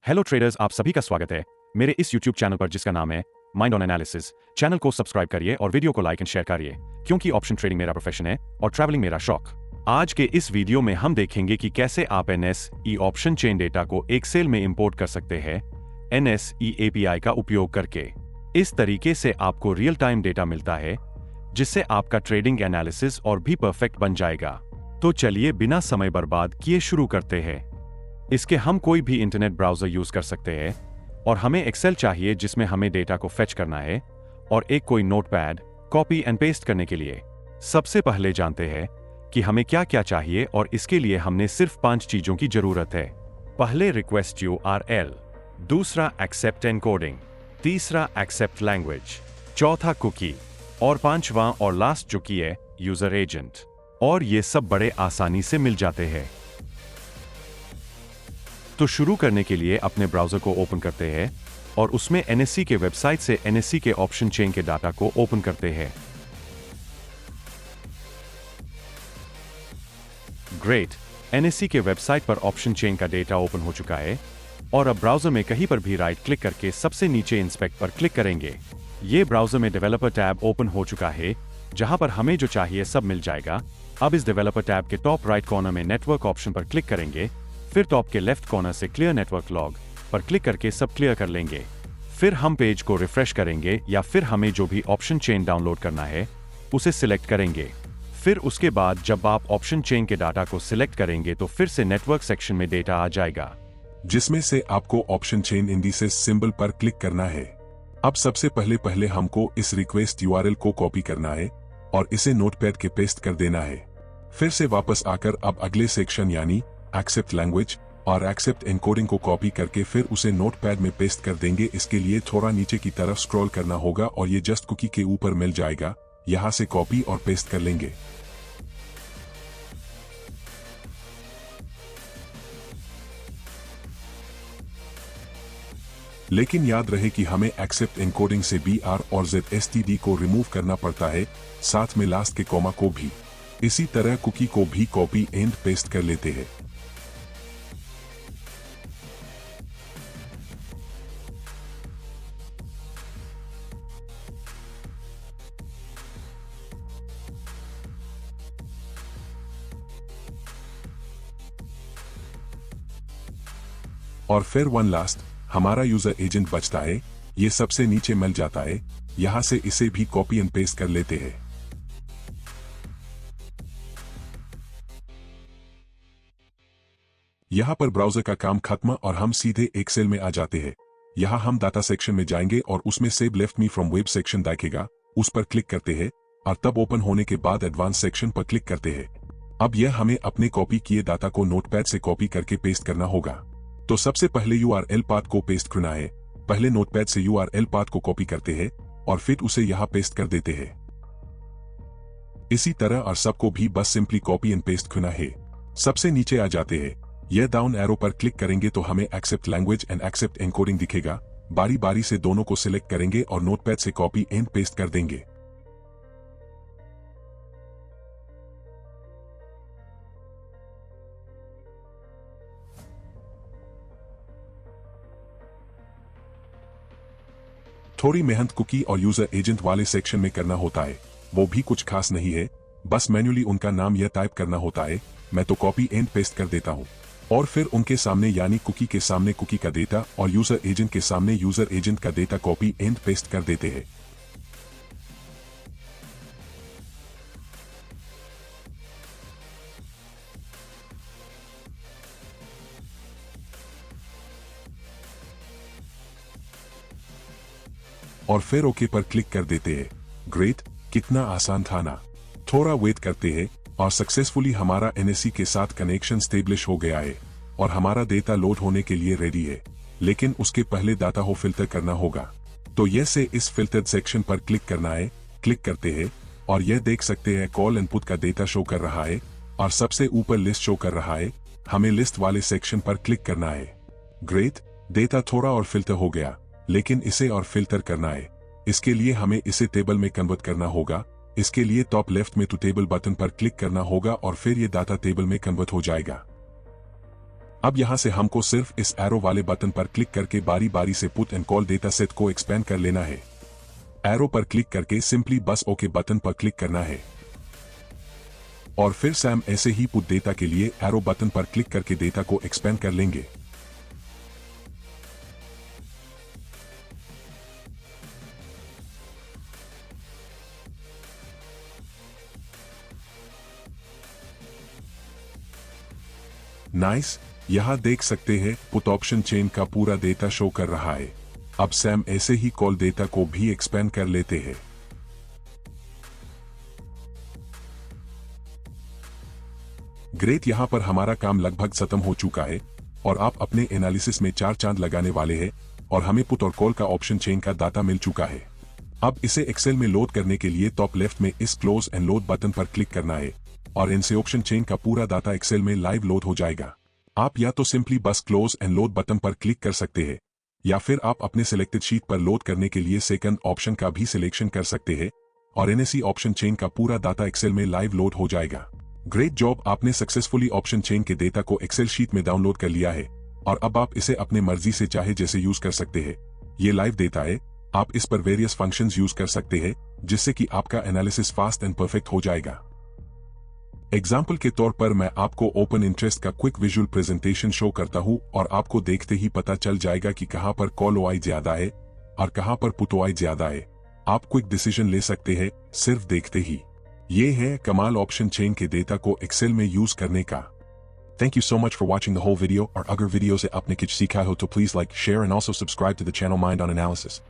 Hello traders, आप सभी का स्वागत है मेरे इस YouTube चैनल पर जिसका नाम है माइंड ऑन एनालिसिस। चैनल को सब्सक्राइब करिए और वीडियो को लाइक एंड शेयर करिए क्योंकि ऑप्शन ट्रेडिंग मेरा प्रोफेशन है और ट्रैवलिंग मेरा शौक। आज के इस वीडियो में हम देखेंगे कि कैसे आप NSE ऑप्शन चेन डेटा को एक्सेल में इंपोर्ट कर सकते हैं NSE API का उपयोग करके। इस तरीके से आपको रियल टाइम डेटा मिलता है जिससे आपका ट्रेडिंग एनालिसिस और भी परफेक्ट बन जाएगा। तो चलिए बिना समय बर्बाद किए शुरू करते हैं। इसके हम कोई भी इंटरनेट ब्राउजर यूज कर सकते हैं और हमें एक्सेल चाहिए जिसमें हमें डेटा को फेच करना है और एक कोई नोटपैड कॉपी एंड पेस्ट करने के लिए। सबसे पहले जानते हैं कि हमें क्या क्या चाहिए और इसके लिए हमने सिर्फ 5 चीजों की जरूरत है। पहले रिक्वेस्ट URL, दूसरा एक्सेप्ट एनकोडिंग, तीसरा एक्सेप्ट लैंग्वेज, चौथा कुकी और पांचवा और लास्ट जो की है यूजर एजेंट। और ये सब बड़े आसानी से मिल जाते हैं। तो शुरू करने के लिए अपने ब्राउजर को ओपन करते हैं और उसमें NSE के वेबसाइट से NSE के ऑप्शन चेन के डाटा को ओपन करते हैं। ग्रेट, NSE के वेबसाइट पर ऑप्शन चेन का डेटा ओपन हो चुका है और अब ब्राउजर में कहीं पर भी राइट क्लिक करके सबसे नीचे इंस्पेक्ट पर क्लिक करेंगे। ये ब्राउजर में डेवलपर टैब ओपन हो चुका है जहां पर हमें जो चाहिए सब मिल जाएगा। अब इस डेवलपर टैब के टॉप राइट कॉर्नर में नेटवर्क ऑप्शन पर क्लिक करेंगे, फिर टॉप के लेफ्ट कॉर्नर से क्लियर नेटवर्क लॉग पर क्लिक करके सब क्लियर कर लेंगे। फिर हम पेज को रिफ्रेश करेंगे या फिर हमें जो भी ऑप्शन चेन डाउनलोड करना है उसे सिलेक्ट करेंगे। फिर उसके बाद जब आप ऑप्शन चेन के डाटा को सिलेक्ट करेंगे तो फिर से नेटवर्क सेक्शन में डेटा आ जाएगा जिसमें से आपको ऑप्शन चेन इंडिसेस सिंबल पर क्लिक करना है। अब सबसे पहले हमको इस रिक्वेस्ट URL को कॉपी करना है और इसे नोटपैड के पेस्ट कर देना है। फिर से वापस आकर अब अगले सेक्शन यानी एक्सेप्ट लैंग्वेज और एक्सेप्ट एनकोडिंग को कॉपी करके फिर उसे नोटपैड में पेस्ट कर देंगे। इसके लिए थोड़ा नीचे की तरफ स्क्रॉल करना होगा और ये जस्ट कुकी के ऊपर मिल जाएगा। यहां से कॉपी और पेस्ट कर लेंगे। लेकिन याद रहे कि हमें एक्सेप्ट एनकोडिंग से BR और ZSTD को रिमूव करना पड़ता है, साथ में लास्ट के कॉमा को भी। इसी तरह कुकी को भी कॉपी एंड पेस्ट कर लेते हैं। और फिर वन लास्ट हमारा यूजर एजेंट बचता है। ये सबसे नीचे मिल जाता है। यहां से इसे भी कॉपी एंड पेस्ट कर लेते हैं। यहां पर ब्राउजर का काम खत्म और हम सीधे एक्सेल में आ जाते हैं। यहां हम डाटा सेक्शन में जाएंगे और उसमें save left me from web section दिखेगा, उस पर क्लिक करते हैं और तब ओपन होने के बाद एडवांस सेक्शन पर क्लिक करते हैं। अब यह हमें अपने कॉपी किए डाटा को नोटपैड से कॉपी करके पेस्ट करना होगा। तो सबसे पहले URL पाथ को पेस्ट करना है। पहले नोटपैड से URL पाथ को कॉपी करते हैं और फिर उसे यहां पेस्ट कर देते हैं। इसी तरह और सबको भी बस सिंपली कॉपी एंड पेस्ट करना है। सबसे नीचे आ जाते हैं। यह डाउन एरो पर क्लिक करेंगे तो हमें accept language and accept encoding दिखेगा। बारी बारी से दोनों को सिलेक्ट करेंगे और नोटपैड से कॉपी एंड पेस्ट कर देंगे। थोड़ी मेहनत कुकी और यूजर एजेंट वाले सेक्शन में करना होता है, वो भी कुछ खास नहीं है। बस मैन्युअली उनका नाम यह टाइप करना होता है। मैं तो कॉपी एंड पेस्ट कर देता हूं और फिर उनके सामने यानी कुकी के सामने कुकी का डेटा और यूजर एजेंट के सामने यूजर एजेंट का डेटा कॉपी एंड पेस्ट कर देते हैं। और फिर ओके पर क्लिक कर देते हैं। ग्रेट, कितना आसान था ना। थोड़ा वेट करते हैं और सक्सेसफुली हमारा NSE के साथ कनेक्शन स्टेब्लिश हो गया है और हमारा डेटा लोड होने के लिए रेडी है। लेकिन उसके पहले डाटा को फिल्टर करना होगा। तो यह से इस फिल्टर्ड सेक्शन पर क्लिक करना है। क्लिक करते हैं और यह देख सकते हैं कॉल इनपुट का डेटा शो कर रहा है और सबसे ऊपर लिस्ट शो कर रहा है। हमें लिस्ट वाले सेक्शन पर क्लिक करना है। ग्रेट, डेटा थोड़ा और फिल्टर हो गया, लेकिन इसे और फिल्टर करना है। इसके लिए हमें इसे टेबल में कन्वर्ट करना होगा। इसके लिए टॉप लेफ्ट में टू टेबल बटन पर क्लिक करना होगा और फिर ये डाटा टेबल में कन्वर्ट हो जाएगा। अब यहां से हमको सिर्फ इस एरो वाले बटन पर क्लिक करके बारी बारी से put and call data set को एक्सपेंड कर लेना है। एरो पर क्लिक करके सिंपली बस ओके बटन पर क्लिक करना है और फिर से हम ऐसे ही पुट डेटा के लिए एरो बटन पर क्लिक करके डेटा को एक्सपेंड कर लेंगे। नाइस, यहां देख सकते हैं पुट ऑप्शन चेन का पूरा डेटा शो कर रहा है। अब सैम ऐसे ही कॉल डेटा को भी एक्सपेंड कर लेते हैं। ग्रेट, यहां पर हमारा काम लगभग खत्म हो चुका है और आप अपने एनालिसिस में 4 चांद लगाने वाले हैं और हमें पुट और कॉल का ऑप्शन चेन का डाटा मिल चुका है। अब इसे एक्सेल में लोड करने के लिए टॉप लेफ्ट में इस क्लोज एंड लोड बटन पर क्लिक करना है और इनसे ऑप्शन चेन का पूरा डाटा एक्सेल में लाइव लोड हो जाएगा। आप या तो सिंपली बस क्लोज एंड लोड बटन पर क्लिक कर सकते हैं या फिर आप अपने सिलेक्टेड शीट पर लोड करने के लिए सेकंड ऑप्शन का भी सिलेक्शन कर सकते हैं और एनएससी ऑप्शन चेन का पूरा डाटा एक्सेल में लाइव लोड हो जाएगा। ग्रेट जॉब, आपने सक्सेसफुली ऑप्शन चेन के डेटा को एक्सेल शीट में डाउनलोड कर लिया है और अब आप इसे अपने मर्जी से चाहे जैसे यूज कर सकते हैं। ये लाइव डेटा है, आप इस पर वेरियस फंक्शंस यूज कर सकते हैं जिससे कि आपका एनालिसिस फास्ट एंड परफेक्ट हो जाएगा। एग्जाम्पल के तौर पर मैं आपको ओपन इंटरेस्ट का क्विक विजुअल प्रेजेंटेशन शो करता हूं और आपको देखते ही पता चल जाएगा कि कहां पर कॉल ओआई ज्यादा है और कहां पर पुट ओआई ज्यादा है। आप क्विक डिसीजन ले सकते हैं सिर्फ देखते ही। ये है कमाल ऑप्शन चेन के डेटा को एक्सेल में यूज करने का। Thank you so much for watching the whole video, और अगर वीडियो से आपने कुछ सीखा हो तो please like, share and also subscribe to the channel mind on analysis.